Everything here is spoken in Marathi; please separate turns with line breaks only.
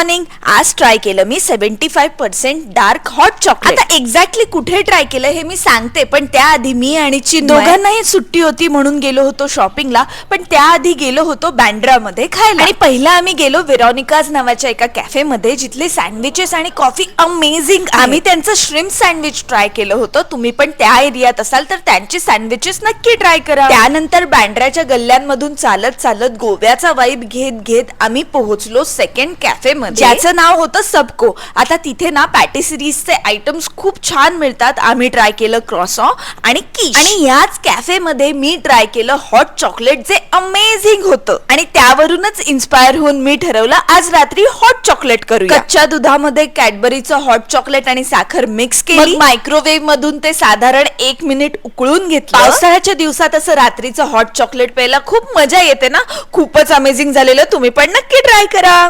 मॉर्निंग. आज ट्राय केलं मी 75% डार्क हॉट चॉकलेट. आता एक्झॅक्टली कुठे ट्राय केलं हे मी सांगते, पण त्याआधी मी आणि चिन्मय दोघांनाही सुट्टी होती म्हणून गेलो होतो शॉपिंगला. पण त्याआधी गेलो होतो बँड्रामध्ये खायला. आणि पहिला आम्ही गेलो वेरोनिकाज नावाच्या एका कॅफे मध्ये, जिथले सँडविचेस आणि कॉफी अमेझिंग. आम्ही त्यांचं श्रिम्प सँडविच ट्राय केलं होतं. तुम्ही पण त्या एरियात असाल तर त्यांचे सँडविचेस नक्की ट्राय करा. त्यानंतर बँड्राच्या गल्ल्यांमधून चालत चालत गोव्याचा वाईब घेत घेत आम्ही पोहोचलो सेकंड कॅफे मध्ये, ज्याचं नाव होतं सबको. आता तिथे ना पॅटिसरीजचे आयटम्स खूप छान मिळतात. आम्ही ट्राय केलं क्रॉसॉ आणि कीश. आणि याच कॅफे मध्ये मी ट्राय केलं हॉट चॉकलेट, जे अमेझिंग होतं. आणि त्यावरूनच इन्स्पायर होऊन मी ठरवलं आज रात्री हॉट चॉकलेट करूया. कच्च्या दुधामध्ये कॅडबरीचं हॉट चॉकलेट आणि साखर मिक्स केली. मायक्रोवेव्ह मधून ते साधारण 1 मिनिट उकळून घेतलं. पावसाळ्याच्या दिवसात असं रात्रीचं हॉट चॉकलेट प्यायला खूप मजा येते ना. खूपच अमेझिंग झालेलं. तुम्ही पण नक्की ट्राय करा.